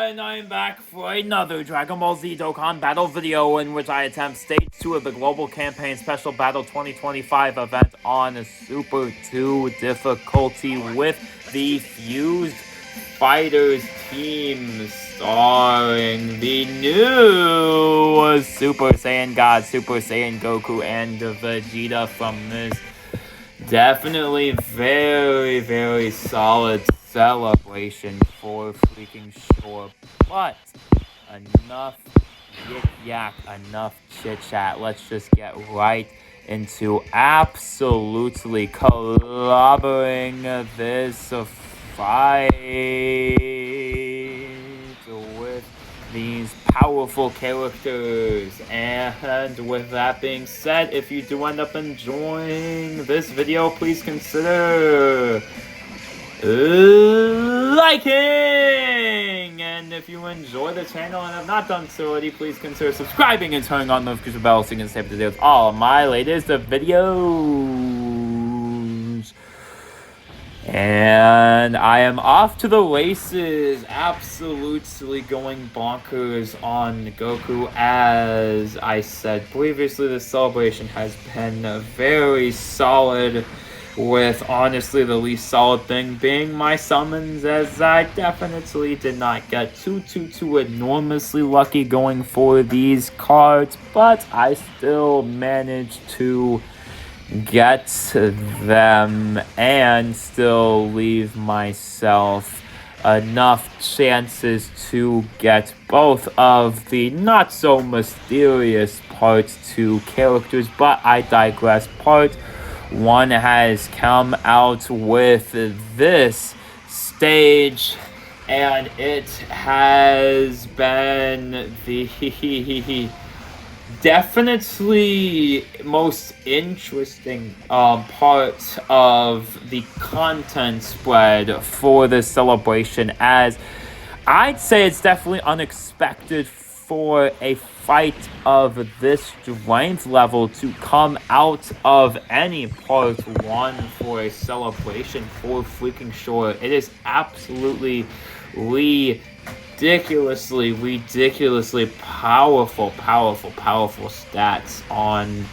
everyone, I am back for another Dragon Ball Z Dokkan battle video in which I attempt Stage 2 of the Global Campaign Special Battle 2025 event on Super 2 difficulty with the Fused Fighters team starring the new Super Saiyan God, Super Saiyan Goku, and Vegeta from this definitely very solid celebration for freaking sure. But enough yik yak, enough chit chat. Let's just get right into absolutely clobbering this fight with these powerful characters. And with that being said, if you do end up enjoying this video, please consider liking, and if you enjoy the channel and have not done so already, please consider subscribing and turning on the notification bell so you can stay up to date with all of my latest videos. And I am off to the races, absolutely going bonkers on Goku. As I said previously, the celebration has been very solid, with honestly the least solid thing being my summons, as I definitely did not get too enormously lucky going for these cards, but I still managed to get them and still leave myself enough chances to get both of the not so mysterious part 2 characters. But I digress. Part 1 has come out with this stage, and it has been the definitely most interesting part of the content spread for this celebration, as I'd say it's definitely unexpected for a fight of this strength level to come out of any part 1 for a celebration, for freaking sure. It is absolutely ridiculously powerful stats on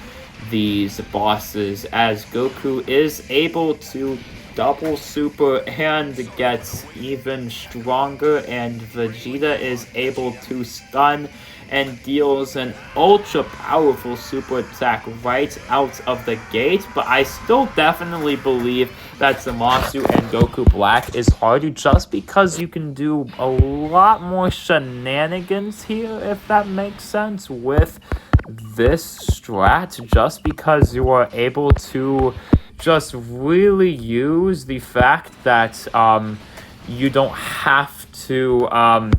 these bosses, as Goku is able to double super and gets even stronger, and Vegeta is able to stun and deals an ultra powerful super attack right out of the gate. But I still definitely believe that Zamasu and Goku Black is harder, just because you can do a lot more shenanigans here, if that makes sense, with this strat, just because you are able to just really use the fact that you don't have to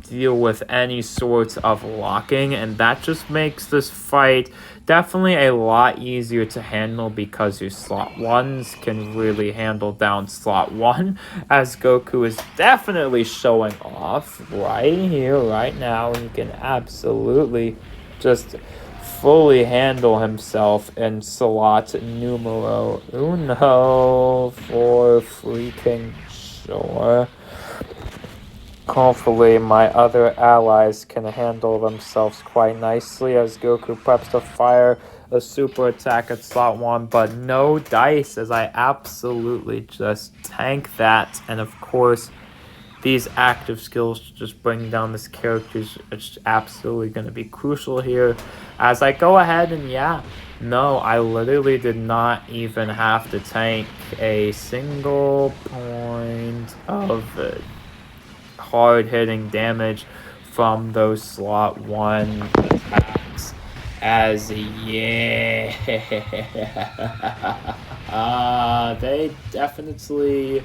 deal with any sort of locking, and that just makes this fight definitely a lot easier to handle, because your slot 1s can really handle down slot 1, as Goku is definitely showing off right here, right now. He can absolutely just fully handle himself in slot numero uno for freaking sure. Hopefully my other allies can handle themselves quite nicely, as Goku preps to fire a super attack at slot 1, but no dice, as I absolutely just tank that. And of course, these active skills just bring down this character is absolutely going to be crucial here, as I go ahead and I literally did not even have to tank a single point of hard-hitting damage from those slot 1 attacks, as they definitely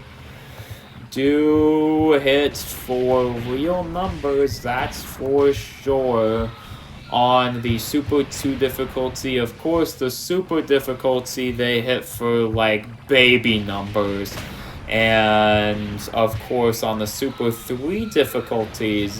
do hit for real numbers, that's for sure. On the Super 2 difficulty, of course, the Super difficulty, they hit for like baby numbers. And of course, on the Super 3 difficulties,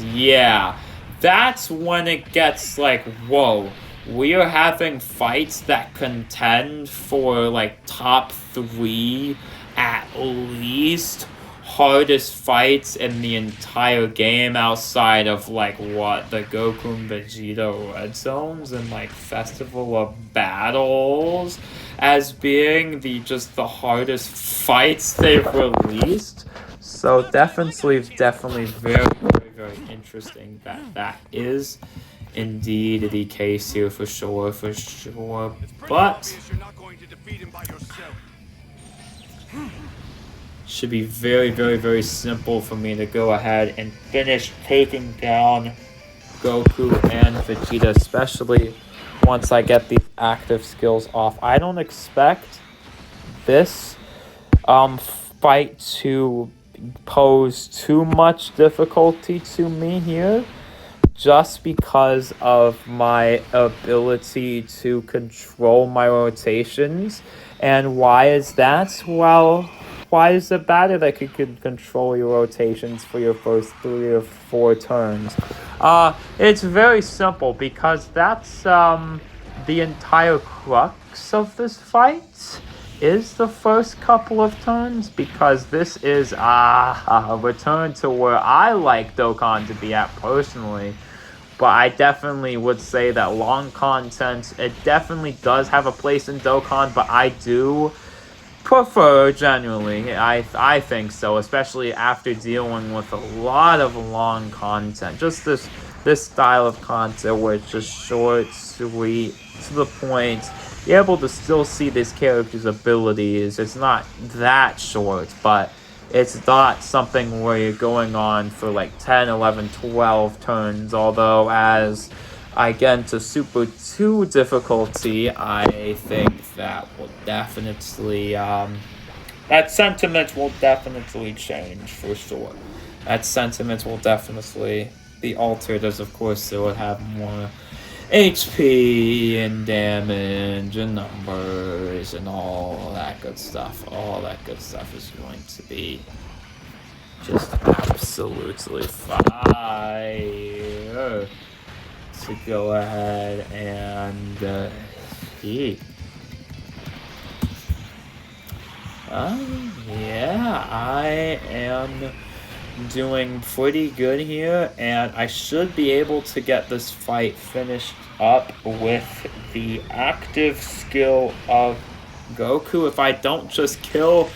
that's when it gets like, whoa, we are having fights that contend for like top 3 at least. hardest fights in the entire game outside of like what the Goku and Vegeta Red Zones and like Festival of Battles as being the hardest fights they've released. So definitely very very interesting that is indeed the case here for sure. But should be very simple for me to go ahead and finish taking down Goku and Vegeta, especially once I get these active skills off. I don't expect this fight to pose too much difficulty to me here, just because of my ability to control my rotations. And why is that? Well, why is it better that you could control your rotations for your first 3 or 4 turns? It's very simple, because that's the entire crux of this fight is the first couple of turns, because this is a return to where I like Dokkan to be at personally. But I definitely would say that long content, it definitely does have a place in Dokkan, but I do prefer, genuinely, I think so, especially after dealing with a lot of long content. Just this style of content where it's just short, sweet, to the point. You're able to still see this character's abilities. It's not that short, but it's not something where you're going on for like 10, 11, 12 turns. Although as I get into Super 2 difficulty, I think that will definitely, that sentiment will definitely change for sure. That sentiment will definitely be altered, as of course it would have more HP and damage and numbers and all that good stuff. All that good stuff is going to be just absolutely fire to go ahead and eat. Yeah, I am doing pretty good here, and I should be able to get this fight finished up with the active skill of Goku if I don't just kill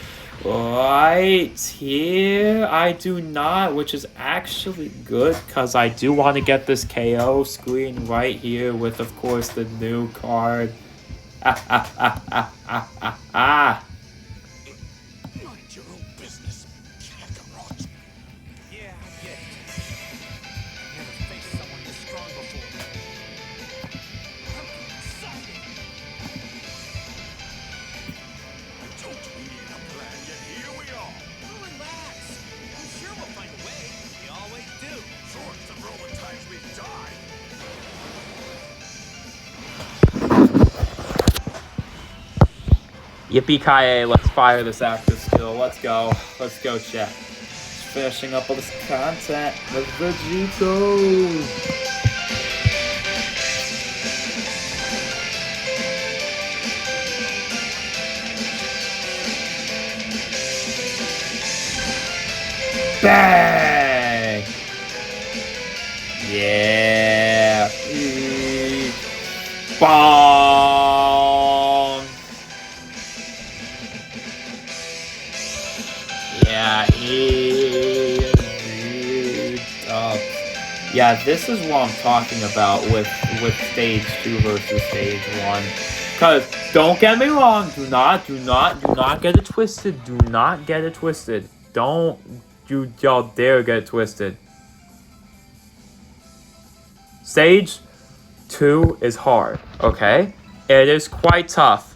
right here. I do not, which is actually good, because I do want to get this KO screen right here with, of course, the new card. Yippee-ki-yay, let's fire this active skill. Let's go, chat. Finishing up all this content with Vegito. Bang! Yeah! Bong! Yeah, yeah, this is what I'm talking about with stage 2 versus stage 1. Cause don't get me wrong, do not get it twisted. Do not get it twisted. Don't y'all dare get it twisted. Stage 2 is hard, okay? It is quite tough.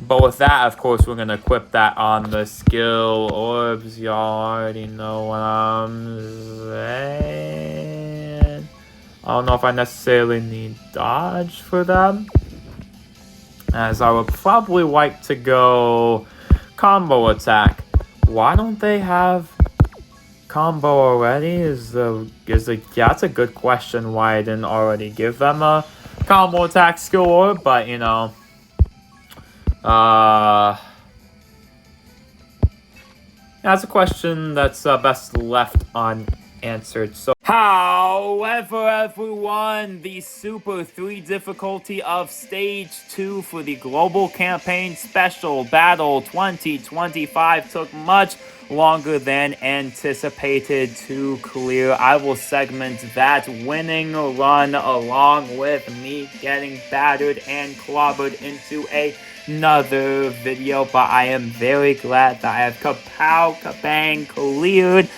But with that, of course, we're going to equip that on the skill orbs. Y'all already know what I'm saying. I don't know if I necessarily need dodge for them, as I would probably like to go combo attack. Why don't they have combo already? That's a good question why I didn't already give them a combo attack skill orb, but you know. That's a question that's best left unanswered. So, however, everyone, the Super 3 difficulty of Stage 2 for the Global Campaign Special Battle 2025 took much longer than anticipated to clear. I will segment that winning run along with me getting battered and clobbered into another video, but I am very glad that I have kabang cleared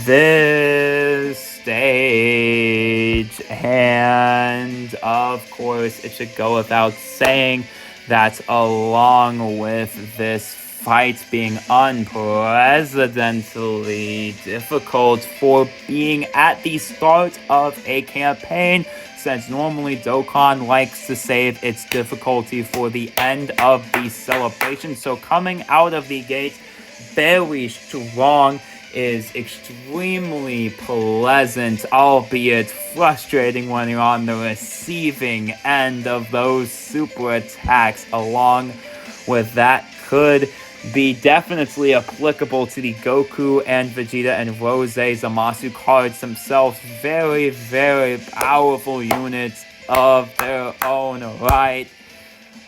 this stage. And of course, it should go without saying that along with this fight being unprecedentedly difficult for being at the start of a campaign, since normally Dokkan likes to save its difficulty for the end of the celebration. So coming out of the gate very strong is extremely pleasant, albeit frustrating when you're on the receiving end of those super attacks. Along with that, could be definitely applicable to the Goku and Vegeta and Rose Zamasu cards themselves. Very, very powerful units of their own right.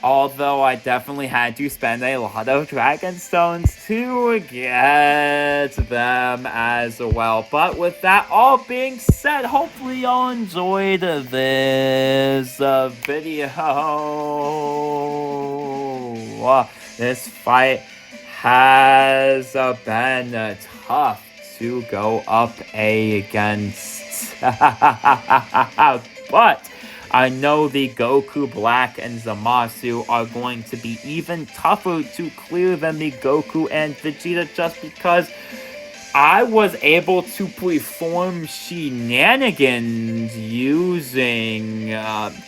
Although I definitely had to spend a lot of Dragon Stones to get them as well. But with that all being said, hopefully y'all enjoyed this video. This fight has been tough to go up against. But I know the Goku Black and Zamasu are going to be even tougher to clear than the Goku and Vegeta, just because I was able to perform shenanigans using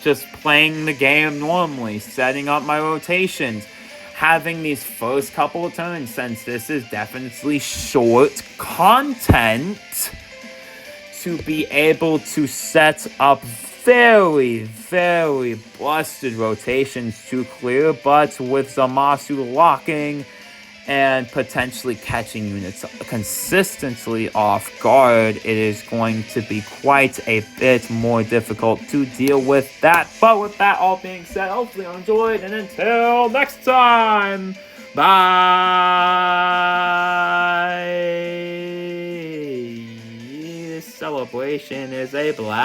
just playing the game normally, setting up my rotations, having these first couple of turns, since this is definitely short content, to be able to set up very, very busted rotations to clear, but with Zamasu locking and potentially catching units consistently off guard, it is going to be quite a bit more difficult to deal with that. But with that all being said, hopefully you enjoyed, and until next time, bye! Celebration is a blast.